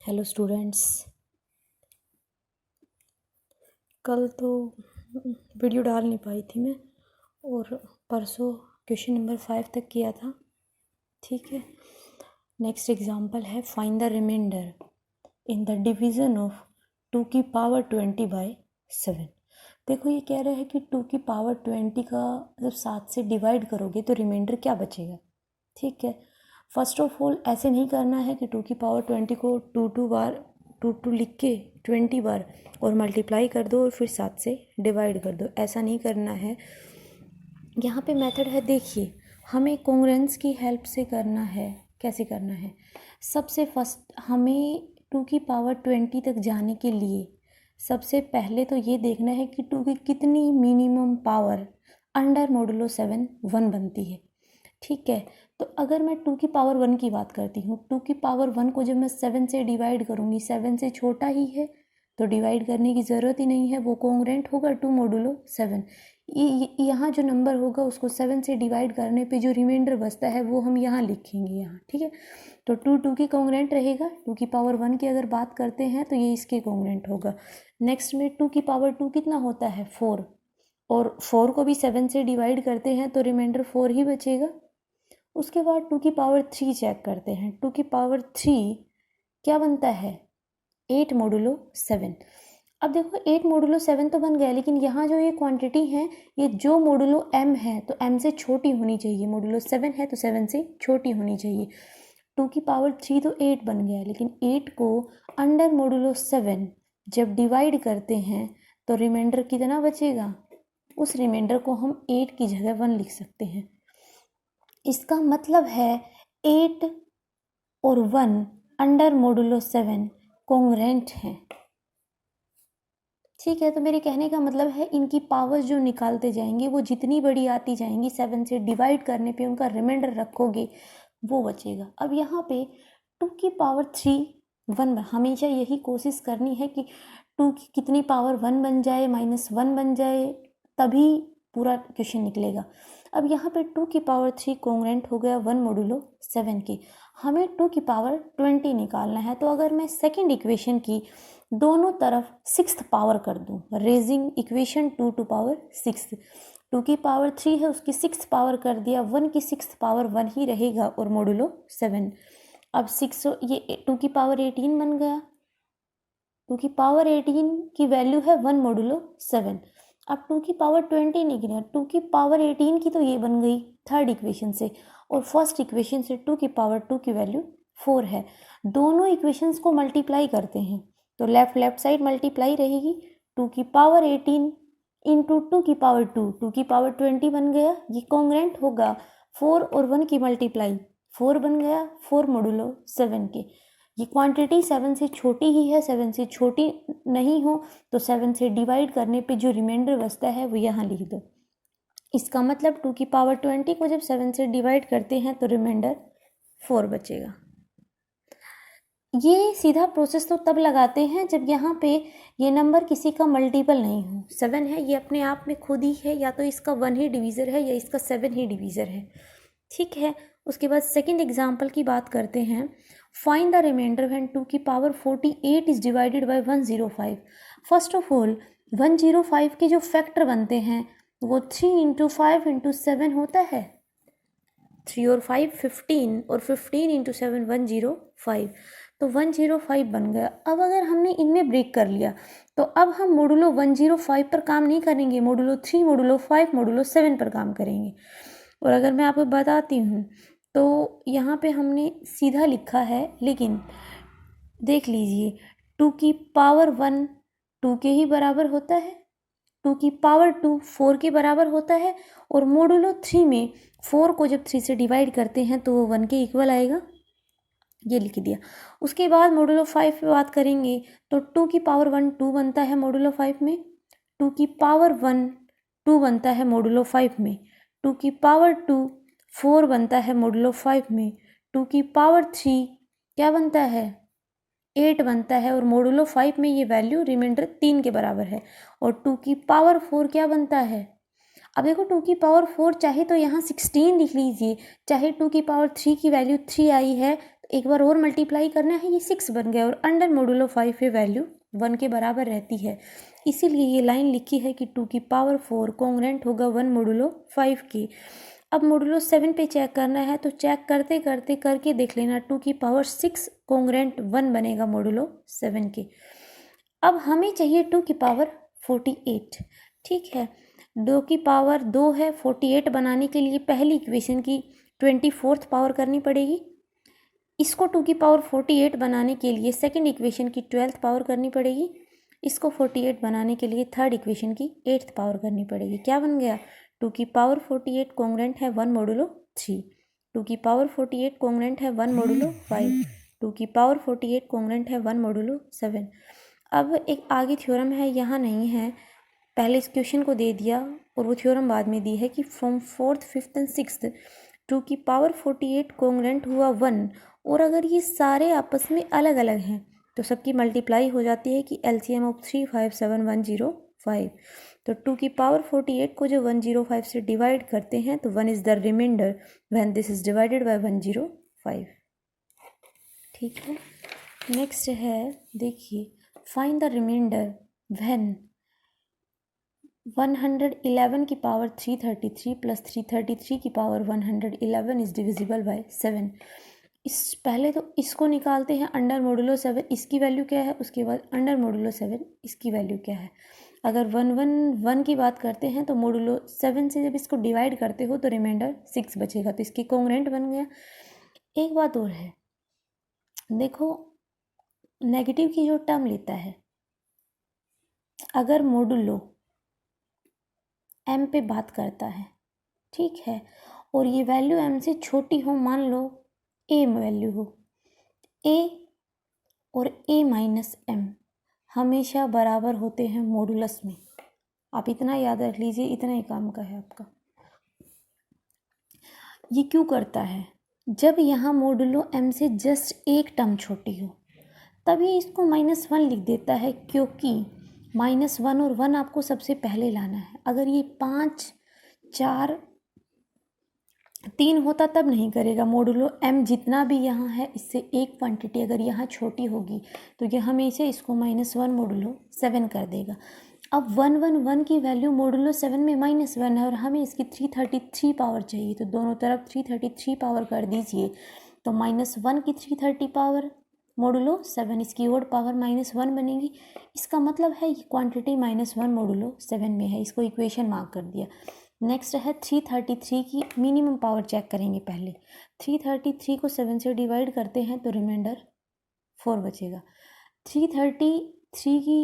Hello students. कल तो video डाल नहीं पाई थी मैं, और परसों क्वेश्चन नंबर 5 तक किया था। ठीक है, नेक्स्ट एग्जांपल है find the remainder in the division of 2 की पावर 20 बाय 7। देखो, ये कह रहा है कि 2 की पावर 20 का जब 7 से डिवाइड करोगे तो रिमाइंडर क्या बचेगा। ठीक है, फर्स्ट ऑफ ऑल ऐसे नहीं करना है कि 2 की पावर 20 को 2 बार 2 लिख के 20 बार और मल्टीप्लाई कर दो और फिर 7 से डिवाइड कर दो। ऐसा नहीं करना है। यहाँ पे मेथड है, देखिए हमें कॉन्ग्रुएंस की हेल्प से करना है। कैसे करना है? सबसे फर्स्ट हमें 2 की पावर 20 तक जाने के लिए सबसे पहले तो ये देखना है कि 2 की कितनी मिनिमम पावर अंडर मॉडुलो 7 1 बनती है। ठीक है, तो अगर मैं 2 की पावर 1 की बात करती हूँ, 2 की पावर 1 को जब मैं 7 से डिवाइड करूँगी, 7 से छोटा ही है तो डिवाइड करने की ज़रूरत ही नहीं है, वो कॉन्ग्रुएंट होगा 2 मॉडुलो 7। यहाँ जो नंबर होगा उसको 7 से डिवाइड करने पे जो रिमाइंडर बचता है वो हम यहाँ लिखेंगे यहाँ। ठीक है, तो 2 की कॉन्ग्रुएंट रहेगा। 2 की पावर 1 की अगर बात करते हैं तो ये इसके कॉन्ग्रुएंट होगा। नेक्स्ट में 2 की पावर 2 कितना होता है 4, और 4 को भी 7 से डिवाइड करते हैं तो रिमाइंडर 4 ही बचेगा। उसके बाद 2 की पावर 3 चेक करते हैं। 2 की पावर 3 क्या बनता है 8 मॉडुलो 7। अब देखो 8 मॉडुलो 7 तो बन गया, लेकिन यहाँ जो ये क्वांटिटी है ये जो मॉडुलो m है तो m से छोटी होनी चाहिए। मॉडुलो 7 है तो 7 से छोटी होनी चाहिए। 2 की पावर 3 तो 8 बन गया, लेकिन 8 को अंडर मॉडुलो 7 जब डिवाइड करते हैं तो रिमाइंडर कितना बचेगा। उस रिमाइंडर को हम 8 की जगह 1 लिख सकते हैं। इसका मतलब है 8 और 1 अंडर मॉडुलो 7 कॉन्ग्रुएंट हैं। ठीक है, तो मेरे कहने का मतलब है इनकी पावर्स जो निकालते जाएंगे वो जितनी बड़ी आती जाएंगी, 7 से डिवाइड करने पे उनका रिमाइंडर रखोगे वो बचेगा। अब यहाँ पे 2 की पावर 3 1 हमेशा यही कोशिश करनी है कि 2 की कितनी पावर 1 बन जाए, -1 बन जाए, तभी पूरा क्वेश्चन निकलेगा। अब यहाँ पे 2 की पावर 3 कॉन्ग्रुएंट हो गया 1 मॉडुलो 7 की। हमें 2 की पावर 20 निकालना है, तो अगर मैं सेकेंड इक्वेशन की दोनों तरफ 6th पावर कर दूं, रेजिंग इक्वेशन 2 टू पावर 6, 2 की पावर 3 है उसकी 6th पावर कर दिया, 1 की 6th पावर 1 ही रहेगा और मॉडुलो 7। अब 6 ये 2 की पावर 18 बन गया। 2 की पावर 18 की वैल्यू है 1 मॉडुलो 7। अब 2 की पावर 20 नहीं गिना, 2 की पावर 18 की तो ये बन गई थर्ड इक्वेशन से, और फर्स्ट इक्वेशन से 2 की पावर 2 की वैल्यू 4 है। दोनों इक्वेशंस को मल्टीप्लाई करते हैं तो लेफ्ट साइड मल्टीप्लाई रहेगी। 2 की पावर 18 इंटू 2 की पावर 2, 2 की पावर 20 बन गया। ये कॉन्ग्रुएंट होगा 4 और 1 की मल्टीप्लाई, 4 बन गया 4 मॉडुलो 7 के। ये क्वांटिटी 7 से छोटी ही है, 7 से छोटी नहीं हो तो 7 से डिवाइड करने पे जो रिमाइंडर बचता है वो यहाँ लिख दो। इसका मतलब 2 की पावर 20 को जब 7 से डिवाइड करते हैं तो रिमाइंडर 4 बचेगा। ये सीधा प्रोसेस तो तब लगाते हैं जब यहाँ पे ये नंबर किसी का मल्टीपल नहीं हो। 7 है, ये अपने आप में खुद ही है, या तो इसका 1 ही डिवीज़र है या इसका 7 ही डिवीज़र है। ठीक है, उसके बाद सेकंड एग्जांपल की बात करते हैं। फाइंड द रिमाइंडर व्हेन 2 की power 48 is divided by 105। First of all 105 के जो फैक्टर बनते हैं वो 3 इंटू 5 इंटू 7 होता है। 3 और 5 15, और 15 इंटू 7 105, तो 105 बन गया। अब अगर हमने इनमें ब्रेक कर लिया तो अब हम मॉडुलो 105 पर काम नहीं करेंगे, मॉडुलो 3, मॉडुलो 5, मॉडुलो 7 पर काम करेंगे। और अगर मैं आपको बताती हूँ तो यहाँ पे हमने सीधा लिखा है, लेकिन देख लीजिए 2 की पावर 1 2 के ही बराबर होता है, 2 की पावर 2 4 के बराबर होता है, और मॉडुलो 3 में 4 को जब 3 से डिवाइड करते हैं तो वो 1 के इक्वल आएगा। ये लिख दिया। उसके बाद मॉडुलो 5 पे बात करेंगे तो 2 की पावर 1 2 बनता है मॉडुलो 5 में, 2 की पावर 1 2 बनता है मॉडुलो 5 में, 2 की पावर 2 4 बनता है मॉडुलो 5 में, 2 की पावर 3 क्या बनता है 8 बनता है, और मॉडुलो 5 में ये वैल्यू रिमाइंडर 3 के बराबर है, और 2 की पावर 4 क्या बनता है। अब देखो 2 की पावर 4 चाहे तो यहाँ 16 लिख लीजिए, चाहे 2 की पावर 3 की वैल्यू 3 आई है तो एक बार और मल्टीप्लाई करना है, ये 6 बन गया और अंडर मोडुलो 5 पे वैल्यू 1 के बराबर रहती है, इसीलिए ये लाइन लिखी है कि 2 की पावर 4 कॉन्ग्रेंट होगा 1 मोडुलो 5 की। अब मोडुलो 7 पे चेक करना है, तो चेक करते करते करके देख लेना, 2 की पावर 6 कॉन्ग्रेंट 1 बनेगा मोडुलो 7 के। अब हमें चाहिए 2 की पावर 48, ठीक है। 2 की पावर 2 है, 48 बनाने के लिए पहली इक्वेशन की 24th पावर करनी पड़ेगी। इसको 2 की पावर 48 बनाने के लिए सेकंड इक्वेशन की 12th पावर करनी पड़ेगी। इसको 48 बनाने के लिए थर्ड इक्वेशन की 8th पावर करनी पड़ेगी। क्या बन गया? 2 की पावर 48 कॉन्ग्रेंट है 1 मोडुलो 3। 2 की पावर 48 कॉन्ग्रेंट है 1 मोडुलो 5। 2 की पावर 48 कॉन्ग्रेंट है 1 मोडुलो 7। अब एक आगे थ्योरम है, यहाँ नहीं है, पहले इस क्वेश्चन को दे दिया और वो थ्योरम बाद में दी है कि from 4th 5th and 6th 2 की पावर 48 कॉन्ग्रेंट हुआ 1, और अगर ये सारे आपस में अलग अलग हैं तो सबकी मल्टीप्लाई हो जाती है कि LCM ऑफ 3 5 7 105। तो 2 की पावर 48 को जो 105 से डिवाइड करते हैं तो 1 is the remainder when this is divided by 105। ठीक है, नेक्स्ट है, देखिए, फाइंड द रिमाइंडर व्हेन 111 की पावर 333 प्लस 333 की पावर 111 इज डिविजिबल बाय 7। इस पहले तो इसको निकालते हैं अंडर मोडुलो 7, इसकी वैल्यू क्या है, उसके बाद अंडर मोडुलो 7 इसकी वैल्यू क्या है। अगर 111 की बात करते हैं तो मोडुलो 7 से जब इसको डिवाइड करते हो तो रिमाइंडर 6 बचेगा, तो इसकी कॉन्ग्रेंट बन गया। एक बात और है, देखो नेगेटिव की जो टर्म लेता है, अगर मोडुलो m पे बात करता है, ठीक है, और ये वैल्यू m से छोटी हो, मान लो a वैल्यू हो, a और a माइनस m हमेशा बराबर होते हैं मॉडुलस में। आप इतना याद रख लीजिए, इतना ही काम का है आपका। ये क्यों करता है? जब यहाँ मॉडुलो m से जस्ट एक टर्म छोटी हो तब ये इसको -1 लिख देता है, क्योंकि -1 और 1 आपको सबसे पहले लाना है। अगर ये 5 4 3 होता तब नहीं करेगा। मोडुलो m जितना भी यहाँ है इससे एक क्वांटिटी अगर यहाँ छोटी होगी तो ये हमेशा इसको -1 मोडुलो 7 कर देगा। अब 111 की वैल्यू मोडुलो 7 में -1 है और हमें इसकी 333 पावर चाहिए, तो दोनों तरफ 333 पावर कर दीजिए, तो -1 की 330 पावर मोडुलो 7, इसकी ओड पावर -1 बनेगी। इसका मतलब है ये क्वांटिटी -1 मोडुलो 7 में है, इसको इक्वेशन मार्क कर दिया। नेक्स्ट है 333 की मिनिमम पावर चेक करेंगे पहले। 333 को 7 से डिवाइड करते हैं तो रिमाइंडर 4 बचेगा। 333 की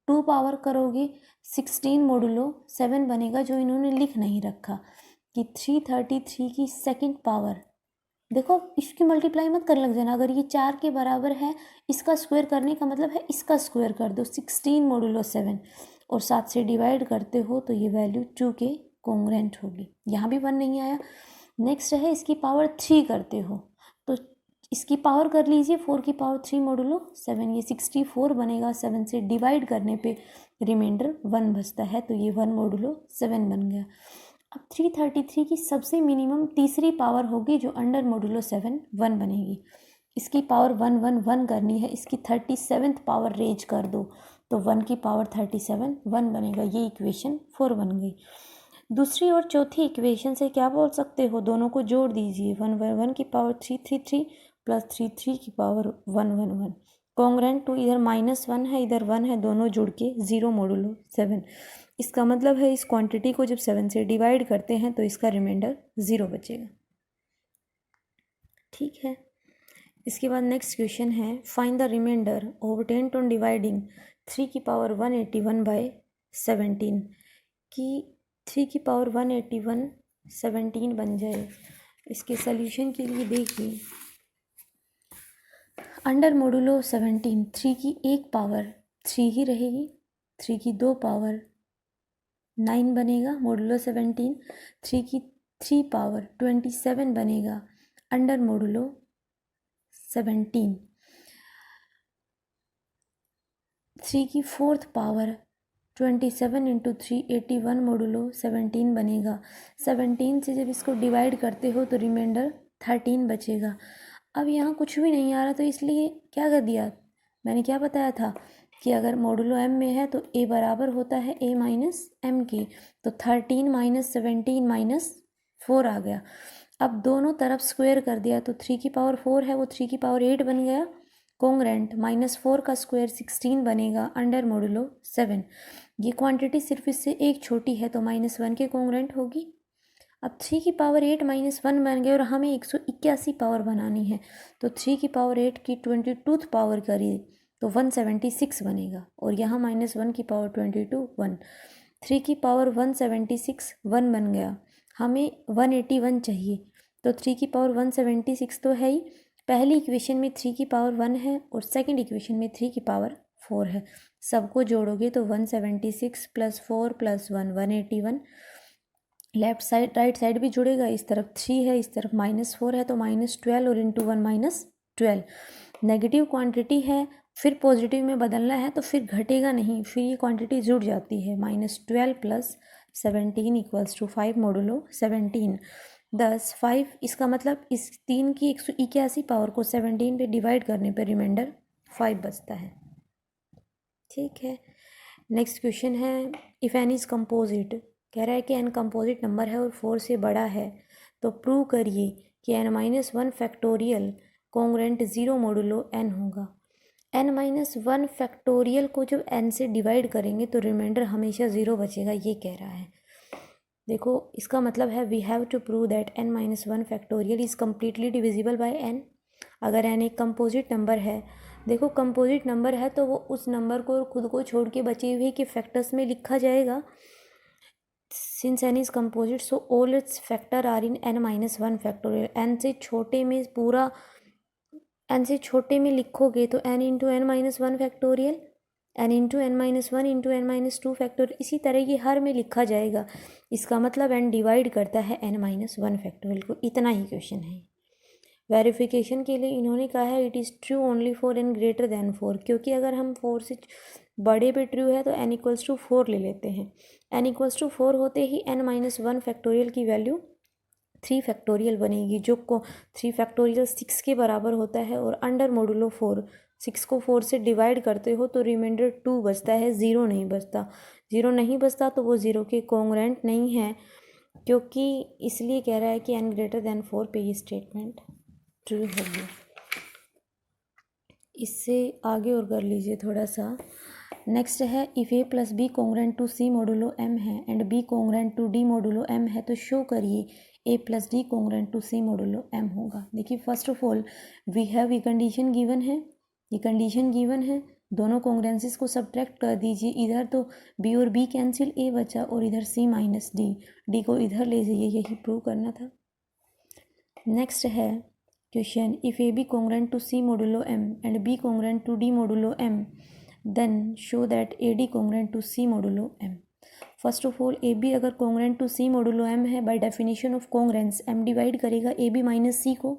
2 पावर करोगे 16 मोडुलो 7 बनेगा, जो इन्होंने लिख नहीं रखा कि 333 की सेकंड पावर। देखो इसकी मल्टीप्लाई मत कर लग जाना, अगर ये 4 के बराबर है इसका स्क्वायर करने का मतलब है इसका स्क्वायर कर दो, 16 मोडुलो 7 और 7 से डिवाइड करते हो तो ये वैल्यू 2 के कॉन्ग्रेंट होगी। यहाँ भी 1 नहीं आया। नेक्स्ट है इसकी पावर 3 करते हो तो इसकी पावर कर लीजिए 4 की पावर 3 मोडुलो 7, ये 64 बनेगा। 7 से डिवाइड करने पे रिमाइंडर 1 बचता है, तो ये 1 मोडुलो 7 बन गया। अब 333 की सबसे मिनिमम तीसरी पावर होगी जो अंडर मोडुलो 7 1 बनेगी। इसकी पावर 1 1 1 करनी है, इसकी 37th पावर रेज कर दो तो 1 की पावर 37 1 बनेगा। ये इक्वेशन 4 बन गई। दूसरी और चौथी इक्वेशन से क्या बोल सकते हो, दोनों को जोड़ दीजिए। 1 की पावर 333 प्लस 3 की पावर 1 कॉन्ग्रेंट टू, इधर -1 है इधर 1 है, दोनों जुड़ के 0 मोडुलो 7। इसका मतलब है इस क्वांटिटी को जब 7 से डिवाइड करते हैं तो इसका रिमाइंडर 0 बचेगा। ठीक है, इसके बाद नेक्स्ट क्वेश्चन है, find the remainder obtained on dividing 3 की पावर 181 बाय 17 कि 3 की पावर 181 17 बन जाए। इसके सल्यूशन के लिए देखिए, अंडर मोडुलो 17 3 की एक पावर 3 ही रहेगी, 3 की 2 पावर 9 बनेगा मोडुलो 17, 3 की 3 पावर 27 बनेगा अंडर मोडुलो 17, 3 की 4th पावर 27 इंटू 3 81 मोडुलो 17 बनेगा। 17 से जब इसको डिवाइड करते हो तो रिमाइंडर 13 बचेगा। अब यहाँ कुछ भी नहीं आ रहा, तो इसलिए क्या कर दिया, मैंने क्या बताया था कि अगर मॉडुलो m में है तो a बराबर होता है a माइनस m की। तो 13 माइनस 17 माइनस 4 आ गया। अब दोनों तरफ स्क्वायर कर दिया तो 3 की पावर 4 है वो 3 की पावर 8 बन गया। कोंग्रेंट -4 का स्क्वायर 16 बनेगा अंडर मॉडुलो 7। ये क्वांटिटी सिर्फ इससे एक छोटी है तो -1 के कोंग्रेंट होगी। अब 3 की पावर 8 -1 बन गए और हमें 181 पावर बनानी है, तो 3 की पावर 8 की 22th पावर करिए तो 176 बनेगा। और यहाँ -1 की पावर 22 1, 3 की पावर 176 1 बन गया। हमें 181 चाहिए, तो 3 की पावर 176 तो है ही। पहली इक्वेशन में 3 की पावर 1 है और सेकंड इक्वेशन में 3 की पावर 4 है। सबको जोड़ोगे तो 176 + 4 + 1 181। लेफ्ट साइड राइट साइड भी जुड़ेगा, इस तरफ 3 है इस तरफ -4 है तो -12 और इंटू 1 -12। नेगेटिव क्वांटिटी है फिर पॉजिटिव में बदलना है तो फिर घटेगा नहीं, फिर ये क्वांटिटी जुड़ जाती है। -12 + 17 = 5 मॉडुलो 17 10 5। इसका मतलब इस 3 की 181 पावर को 17 पे डिवाइड करने पर रिमाइंडर 5 बचता है। ठीक है, नेक्स्ट क्वेश्चन है इफ़ एन इज़ कंपोजिट। कह रहा है कि एन कंपोजिट नंबर है और 4 से बड़ा है तो प्रूव करिए कि n-1 फैक्टोरियल कोंग्रेंट 0 मोडुलो n होगा। n-1 फैक्टोरियल को जब n से डिवाइड करेंगे तो रिमाइंडर हमेशा 0 बचेगा, ये कह रहा है। देखो इसका मतलब है we have to prove that n-1 factorial is completely divisible by n। अगर n एक कंपोजिट नंबर है, देखो कंपोजिट नंबर है तो वो उस नंबर को खुद को छोड़ के बचे हुए के फैक्टर्स में लिखा जाएगा। Since n is composite so all its factor are in n-1 factorial. n से छोटे में पूरा n से छोटे में लिखोगे तो n into n-1 factorial, n into n-1 into n-2 factorial, इसी तरह ये हर में लिखा जाएगा। इसका मतलब n डिवाइड करता है n-1 फैक्टोरियल को। इतना ही क्वेश्चन है। वेरिफिकेशन के लिए इन्होंने कहा है it is true only for n greater than 4, क्योंकि अगर हम 4 से बड़े पे ट्रू है तो n = 4 ले लेते हैं। n = 4 होते ही n-1 फैक्टोरियल की वैल्यू 3 फैक्टोरियल बनेगी, जो को 3 फैक्टोरियल 6 के बराबर होता है। और अंडर मोडुलो 4 6 को 4 से डिवाइड करते हो तो रिमाइंडर 2 बचता है, 0 नहीं बचता। 0 नहीं बचता तो वो 0 के कोंग्रेंट नहीं है, क्योंकि इसलिए कह रहा है कि n ग्रेटर दैन 4 पे ये स्टेटमेंट ट्रू होगी। इससे आगे और कर लीजिए थोड़ा सा। नेक्स्ट है if a + b congruent to c modulo m है and b congruent to d modulo m है तो शो करिए a + d congruent to c modulo m होगा। देखिए first of all we have ये कंडीशन गिवन है, ये कंडीशन गिवन है। दोनों कोंग्रेंसेस को सब्ट्रैक्ट कर दीजिए, इधर तो b और b कैंसिल, a बचा और इधर c - d, d को इधर ले जाइए, यही प्रूव करना था। नेक्स्ट है question if A B congruent to c modulo m and b congruent to d modulo m then show that A D congruent to c modulo m। First of all A B अगर congruent to c modulo m है, by definition of congruence m divide करेगा A b - c को।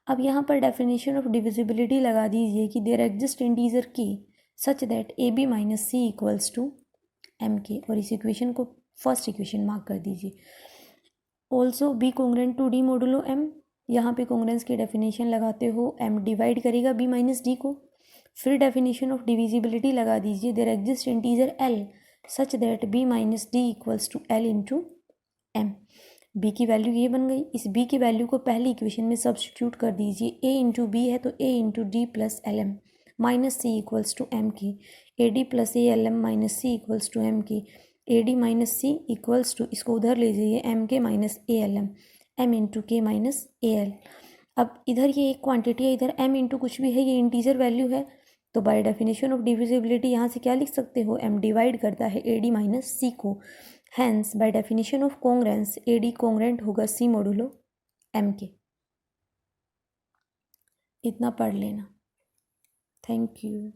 अब यहाँ पर definition of divisibility लगा दीजिए कि देयर एग्जिस्ट इंटीजर की such that a b - c = m के, और इस इक्वेशन को फर्स्ट इक्वेशन मार्क कर दीजिए। Also B congruent to d modulo m, यहाँ पे कोंग्रेंस की डेफिनेशन लगाते हो m डिवाइड करेगा b - d को। फिर डेफिनेशन ऑफ डिविजिबिलिटी लगा दीजिए there exist integer l such that b - d = l into m। b की वैल्यू ये बन गई। इस b की वैल्यू को पहली इक्वेशन में सब्स्टिट्यूट कर दीजिए। a इंटू बी है तो a into D plus L M minus C equals to M K, A D plus A L M minus C equals to M K, A D minus C equals to, इसको उधर ले जाइए, M K minus A L M, M into K minus A L. अब इधर ये एक quantity है, इधर m इंटू कुछ भी है, ये इंटीजर वैल्यू है, तो बाय डेफिनेशन ऑफ डिविजिबिलिटी यहाँ से क्या लिख सकते हो, m डिवाइड करता है ए डी माइनस सी को। Hence by definition of congruence A D congruent होगा c मोडुलो m के। इतना पढ़ लेना। Thank you.